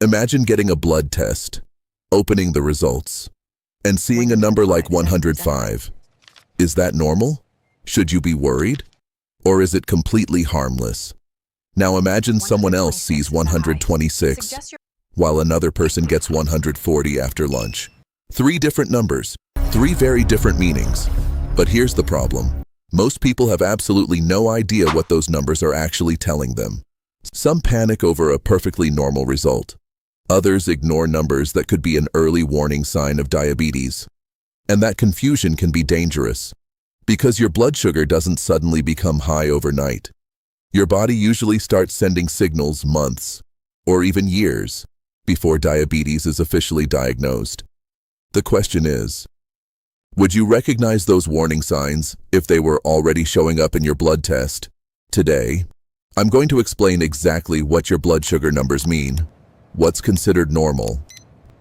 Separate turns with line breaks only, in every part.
Imagine getting a blood test, opening the results, and seeing a number like 105. Is that normal? Should you be worried? Or is it completely harmless? Now imagine someone else sees 126, while another person gets 140 after lunch. 3 different numbers, 3 very different meanings. But here's the problem. Most people have absolutely no idea what those numbers are actually telling them. Some panic over a perfectly normal result. Others ignore numbers that could be an early warning sign of diabetes. And that confusion can be dangerous, because your blood sugar doesn't suddenly become high overnight. Your body usually starts sending signals months, or even years, before diabetes is officially diagnosed. The question is, would you recognize those warning signs if they were already showing up in your blood test? Today, I'm going to explain exactly what your blood sugar numbers mean, what's considered normal,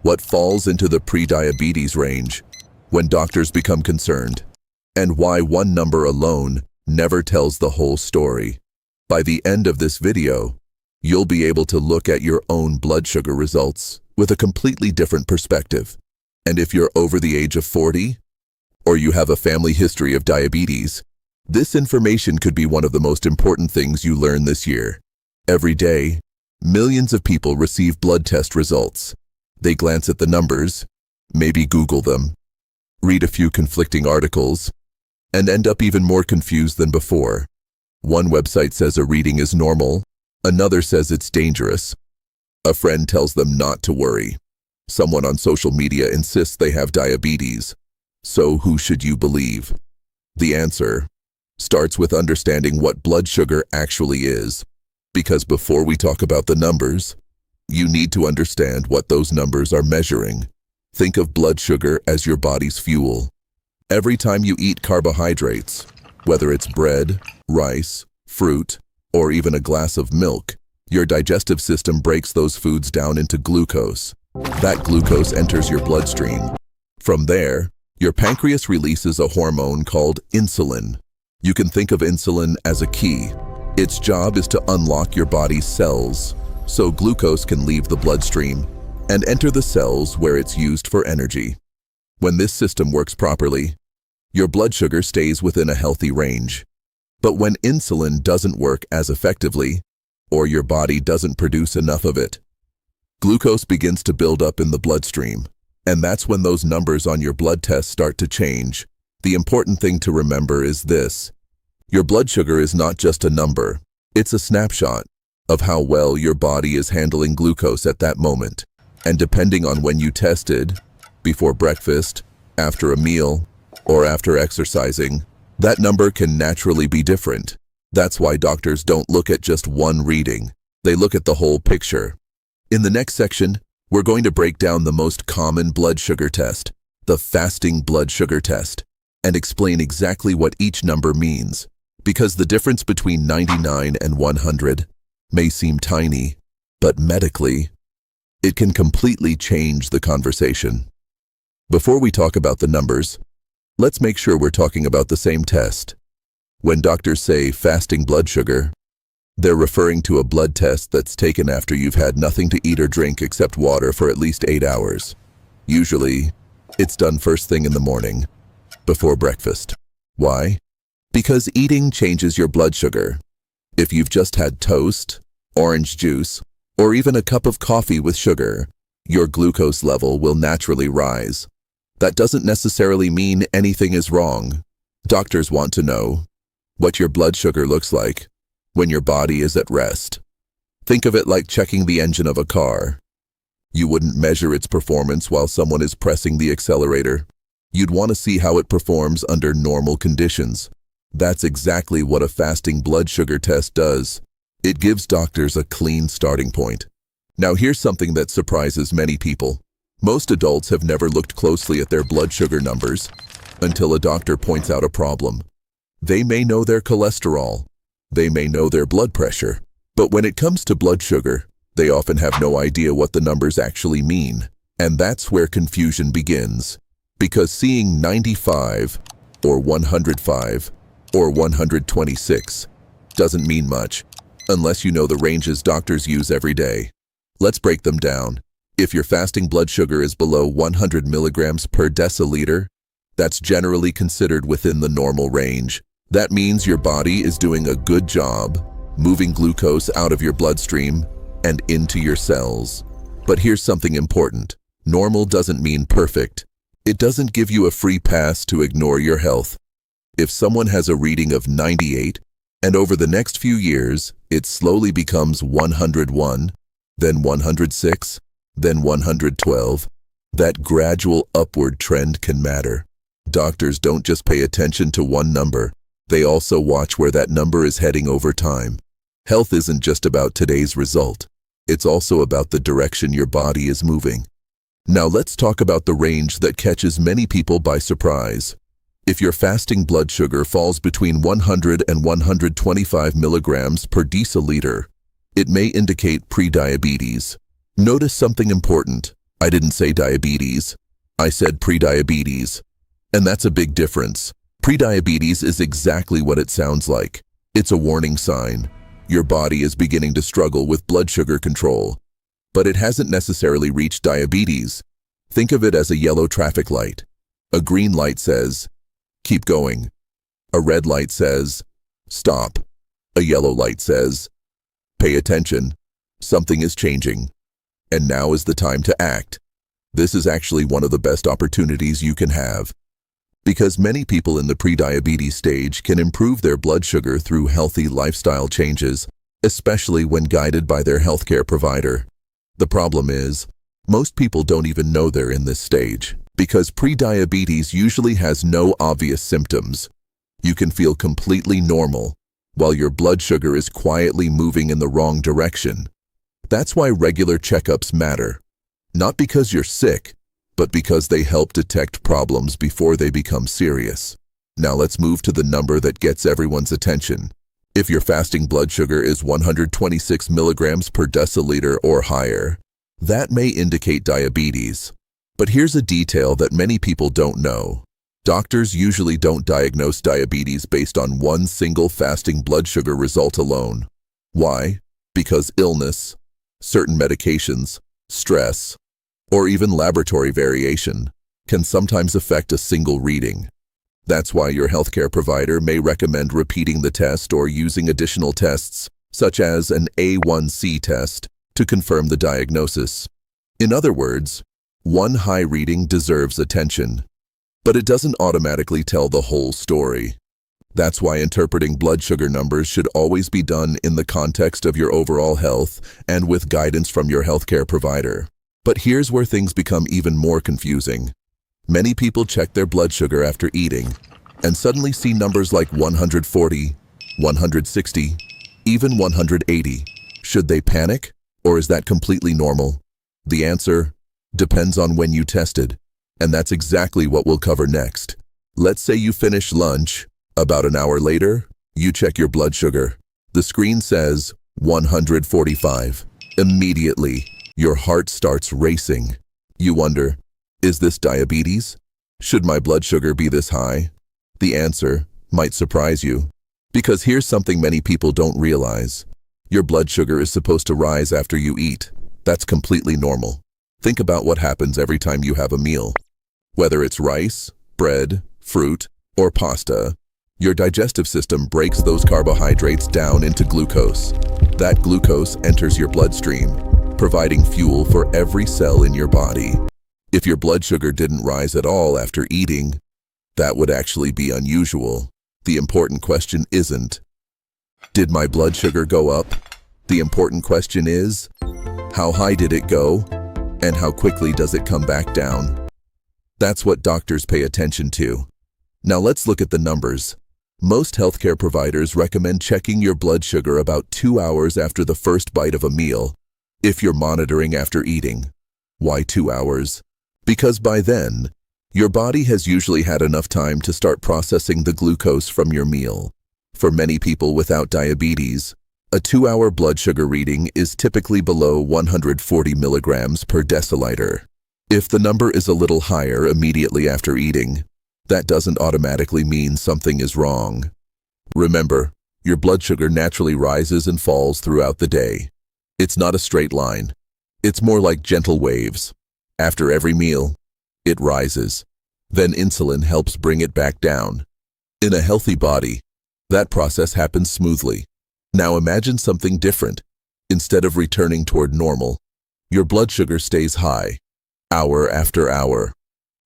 what falls into the pre-diabetes range when doctors become concerned, and why one number alone never tells the whole story. By the end of this video, you'll be able to look at your own blood sugar results with a completely different perspective. And if you're over the age of 40, or you have a family history of diabetes, this information could be one of the most important things you learn this year. Every day, millions of people receive blood test results. They glance at the numbers, maybe Google them, read a few conflicting articles, and end up even more confused than before. One website says a reading is normal, another says it's dangerous. A friend tells them not to worry. Someone on social media insists they have diabetes. So who should you believe? The answer starts with understanding what blood sugar actually is. Because before we talk about the numbers, you need to understand what those numbers are measuring. Think of blood sugar as your body's fuel. Every time you eat carbohydrates, whether it's bread, rice, fruit, or even a glass of milk, your digestive system breaks those foods down into glucose. That glucose enters your bloodstream. From there, your pancreas releases a hormone called insulin. You can think of insulin as a key. Its job is to unlock your body's cells, so glucose can leave the bloodstream and enter the cells where it's used for energy. When this system works properly, your blood sugar stays within a healthy range. But when insulin doesn't work as effectively, or your body doesn't produce enough of it, glucose begins to build up in the bloodstream. And that's when those numbers on your blood test start to change. The important thing to remember is this. Your blood sugar is not just a number. It's a snapshot of how well your body is handling glucose at that moment. And depending on when you tested, before breakfast, after a meal, or after exercising, that number can naturally be different. That's why doctors don't look at just one reading. They look at the whole picture. In the next section, we're going to break down the most common blood sugar test, the fasting blood sugar test, and explain exactly what each number means. Because the difference between 99 and 100 may seem tiny, but medically, it can completely change the conversation. Before we talk about the numbers, let's make sure we're talking about the same test. When doctors say fasting blood sugar, they're referring to a blood test that's taken after you've had nothing to eat or drink except water for at least 8 hours. Usually, it's done first thing in the morning, before breakfast. Why? Because eating changes your blood sugar. If you've just had toast, orange juice, or even a cup of coffee with sugar, your glucose level will naturally rise. That doesn't necessarily mean anything is wrong. Doctors want to know what your blood sugar looks like when your body is at rest. Think of it like checking the engine of a car. You wouldn't measure its performance while someone is pressing the accelerator. You'd want to see how it performs under normal conditions. That's exactly what a fasting blood sugar test does. It gives doctors a clean starting point. Now here's something that surprises many people. Most adults have never looked closely at their blood sugar numbers until a doctor points out a problem. They may know their cholesterol. They may know their blood pressure, but when it comes to blood sugar, they often have no idea what the numbers actually mean. And that's where confusion begins. Because seeing 95, or 105, or 126 doesn't mean much, unless you know the ranges doctors use every day. Let's break them down. If your fasting blood sugar is below 100 milligrams per deciliter, that's generally considered within the normal range. That means your body is doing a good job moving glucose out of your bloodstream and into your cells. But here's something important. Normal doesn't mean perfect. It doesn't give you a free pass to ignore your health. If someone has a reading of 98, and over the next few years, it slowly becomes 101, then 106, then 112, that gradual upward trend can matter. Doctors don't just pay attention to one number. They also watch where that number is heading over time. Health isn't just about today's result. It's also about the direction your body is moving. Now let's talk about the range that catches many people by surprise. If your fasting blood sugar falls between 100 and 125 milligrams per deciliter, it may indicate prediabetes. Notice something important. I didn't say diabetes. I said prediabetes. And that's a big difference. Prediabetes is exactly what it sounds like. It's a warning sign. Your body is beginning to struggle with blood sugar control. But it hasn't necessarily reached diabetes. Think of it as a yellow traffic light. A green light says, keep going. A red light says, stop. A yellow light says, pay attention. Something is changing. And now is the time to act. This is actually one of the best opportunities you can have. Because many people in the prediabetes stage can improve their blood sugar through healthy lifestyle changes, especially when guided by their healthcare provider. The problem is, most people don't even know they're in this stage, because prediabetes usually has no obvious symptoms. You can feel completely normal, while your blood sugar is quietly moving in the wrong direction. That's why regular checkups matter. Not because you're sick, but because they help detect problems before they become serious. Now let's move to the number that gets everyone's attention. If your fasting blood sugar is 126 milligrams per deciliter or higher, that may indicate diabetes. But here's a detail that many people don't know. Doctors usually don't diagnose diabetes based on one single fasting blood sugar result alone. Why? Because illness, certain medications, stress, or even laboratory variation can sometimes affect a single reading. That's why your healthcare provider may recommend repeating the test or using additional tests, such as an A1C test, to confirm the diagnosis. In other words, one high reading deserves attention, but it doesn't automatically tell the whole story. That's why interpreting blood sugar numbers should always be done in the context of your overall health and with guidance from your healthcare provider. But here's where things become even more confusing. Many people check their blood sugar after eating and suddenly see numbers like 140, 160, even 180. Should they panic, or is that completely normal? The answer depends on when you tested, and that's exactly what we'll cover next. Let's say you finish lunch. About an hour later, you check your blood sugar. The screen says 145. Immediately, your heart starts racing. You wonder, is this diabetes? Should my blood sugar be this high? The answer might surprise you. Because here's something many people don't realize. Your blood sugar is supposed to rise after you eat. That's completely normal. Think about what happens every time you have a meal. Whether it's rice, bread, fruit, or pasta, your digestive system breaks those carbohydrates down into glucose. That glucose enters your bloodstream, providing fuel for every cell in your body. If your blood sugar didn't rise at all after eating, that would actually be unusual. The important question isn't, did my blood sugar go up? The important question is, how high did it go, and how quickly does it come back down? That's what doctors pay attention to. Now let's look at the numbers. Most healthcare providers recommend checking your blood sugar about 2 hours after the first bite of a meal, if you're monitoring after eating. Why 2 hours? Because by then, your body has usually had enough time to start processing the glucose from your meal. For many people without diabetes, a 2-hour blood sugar reading is typically below 140 milligrams per deciliter. If the number is a little higher immediately after eating, that doesn't automatically mean something is wrong. Remember, your blood sugar naturally rises and falls throughout the day. It's not a straight line. It's more like gentle waves. After every meal, it rises. Then insulin helps bring it back down. In a healthy body, that process happens smoothly. Now imagine something different. Instead of returning toward normal, your blood sugar stays high, hour after hour.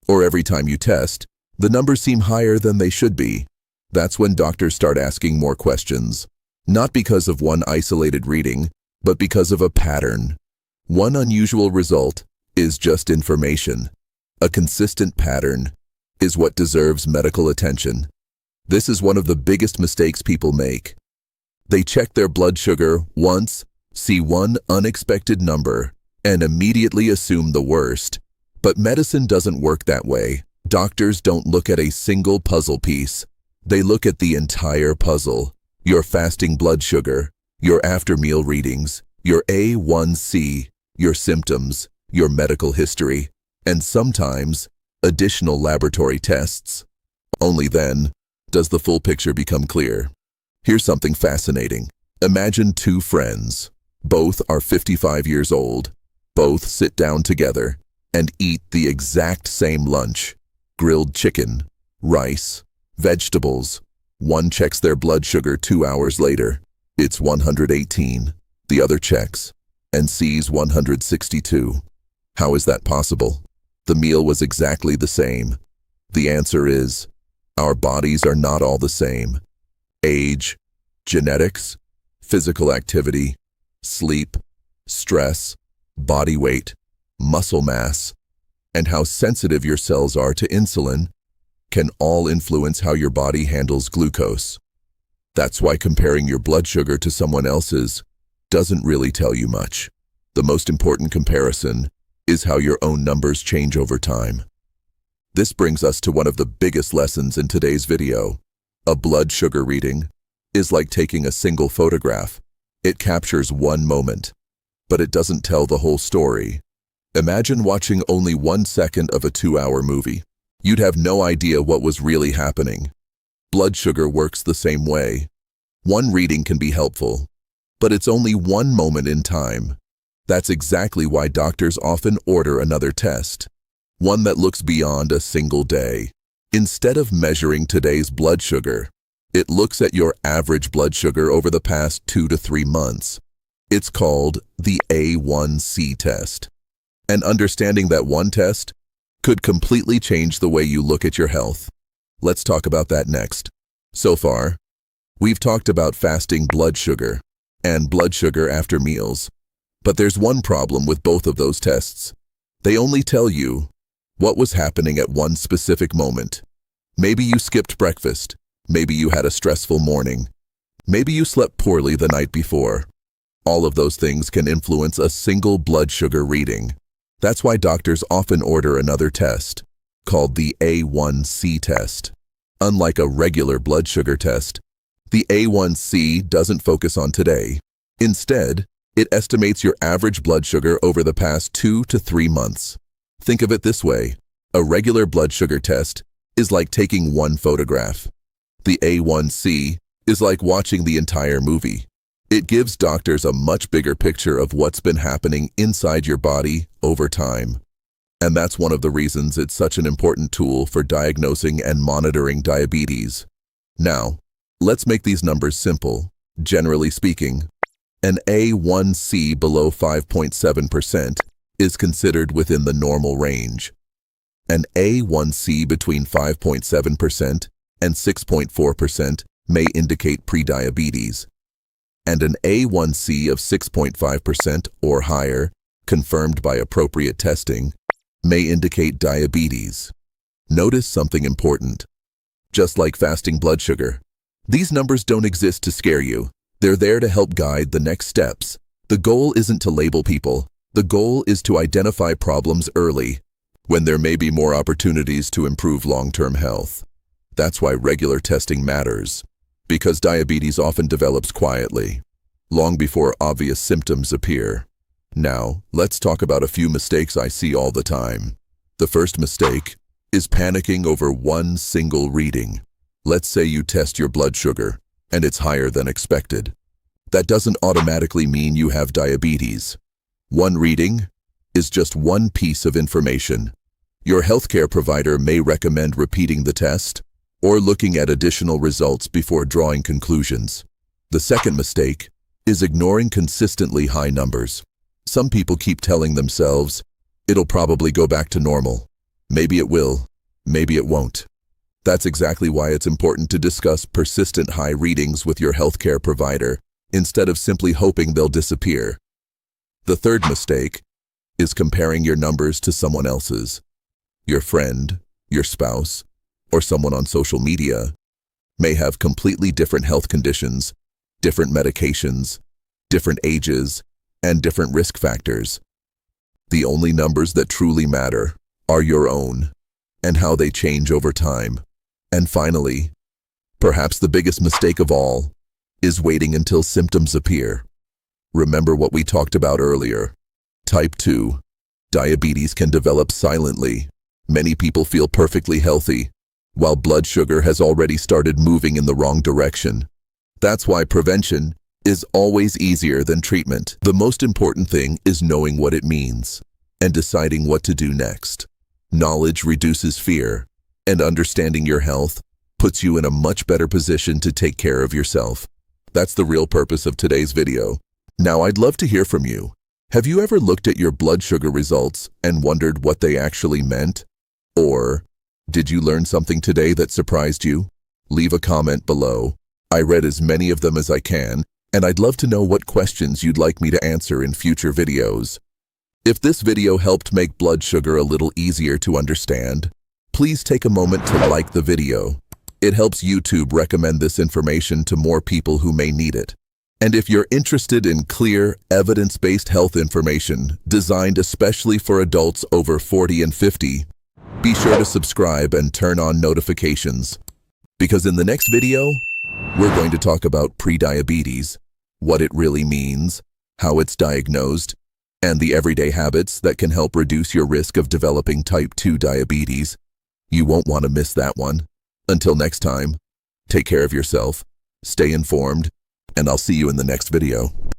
Or every time you test, the numbers seem higher than they should be. That's when doctors start asking more questions. Not because of one isolated reading, but because of a pattern. One unusual result is just information. A consistent pattern is what deserves medical attention. This is one of the biggest mistakes people make. They check their blood sugar once, see one unexpected number, and immediately assume the worst. But medicine doesn't work that way. Doctors don't look at a single puzzle piece. They look at the entire puzzle. Your fasting blood sugar, your after-meal readings, your A1C, your symptoms, your medical history, and sometimes additional laboratory tests. Only then does the full picture become clear. Here's something fascinating. Imagine two friends. Both are 55 years old. Both sit down together and eat the exact same lunch. Grilled chicken, rice, vegetables. One checks their blood sugar 2 hours later. It's 118. The other checks and sees 162. How is that possible? The meal was exactly the same. The answer is, our bodies are not all the same. Age, genetics, physical activity, sleep, stress, body weight, muscle mass, and how sensitive your cells are to insulin can all influence how your body handles glucose. That's why comparing your blood sugar to someone else's doesn't really tell you much. The most important comparison is how your own numbers change over time. This brings us to one of the biggest lessons in today's video. A blood sugar reading is like taking a single photograph. It captures one moment, but it doesn't tell the whole story. Imagine watching only 1 second of a 2-hour movie. You'd have no idea what was really happening. Blood sugar works the same way. One reading can be helpful, but it's only one moment in time. That's exactly why doctors often order another test, one that looks beyond a single day. Instead of measuring today's blood sugar, it looks at your average blood sugar over the past 2 to 3 months. It's called the A1C test. And understanding that one test could completely change the way you look at your health. Let's talk about that next. So far, we've talked about fasting blood sugar and blood sugar after meals. But there's one problem with both of those tests. They only tell you what was happening at one specific moment. Maybe you skipped breakfast. Maybe you had a stressful morning. Maybe you slept poorly the night before. All of those things can influence a single blood sugar reading. That's why doctors often order another test, called the A1C test. Unlike a regular blood sugar test, the A1C doesn't focus on today. Instead, it estimates your average blood sugar over the past 2 to 3 months. Think of it this way. A regular blood sugar test is like taking one photograph. The A1C is like watching the entire movie. It gives doctors a much bigger picture of what's been happening inside your body over time. And that's one of the reasons it's such an important tool for diagnosing and monitoring diabetes. Now, let's make these numbers simple. Generally speaking, an A1C below 5.7% is considered within the normal range. An A1C between 5.7% and 6.4% may indicate prediabetes, and an A1C of 6.5% or higher, confirmed by appropriate testing, may indicate diabetes. Notice something important. Just like fasting blood sugar, these numbers don't exist to scare you. They're there to help guide the next steps. The goal isn't to label people. The goal is to identify problems early, when there may be more opportunities to improve long-term health. That's why regular testing matters, because diabetes often develops quietly, long before obvious symptoms appear. Now, let's talk about a few mistakes I see all the time. The first mistake is panicking over one single reading. Let's say you test your blood sugar, and it's higher than expected. That doesn't automatically mean you have diabetes. One reading is just one piece of information. Your healthcare provider may recommend repeating the test or looking at additional results before drawing conclusions. The second mistake is ignoring consistently high numbers. Some people keep telling themselves, it'll probably go back to normal. Maybe it will, maybe it won't. That's exactly why it's important to discuss persistent high readings with your healthcare provider instead of simply hoping they'll disappear. The third mistake is comparing your numbers to someone else's. Your friend, your spouse, or someone on social media may have completely different health conditions, different medications, different ages, and different risk factors. The only numbers that truly matter are your own and how they change over time. And finally, perhaps the biggest mistake of all is waiting until symptoms appear. Remember what we talked about earlier. Type 2 diabetes can develop silently. Many people feel perfectly healthy, while blood sugar has already started moving in the wrong direction. That's why prevention is always easier than treatment. The most important thing is knowing what it means and deciding what to do next. Knowledge reduces fear, and understanding your health puts you in a much better position to take care of yourself. That's the real purpose of today's video. Now, I'd love to hear from you. Have you ever looked at your blood sugar results and wondered what they actually meant? Or did you learn something today that surprised you? Leave a comment below. I read as many of them as I can, and I'd love to know what questions you'd like me to answer in future videos. If this video helped make blood sugar a little easier to understand, please take a moment to like the video. It helps YouTube recommend this information to more people who may need it. And if you're interested in clear, evidence-based health information designed especially for adults over 40 and 50, be sure to subscribe and turn on notifications. Because in the next video, we're going to talk about prediabetes, what it really means, how it's diagnosed, and the everyday habits that can help reduce your risk of developing type 2 diabetes. You won't want to miss that one. Until next time, take care of yourself, stay informed, and I'll see you in the next video.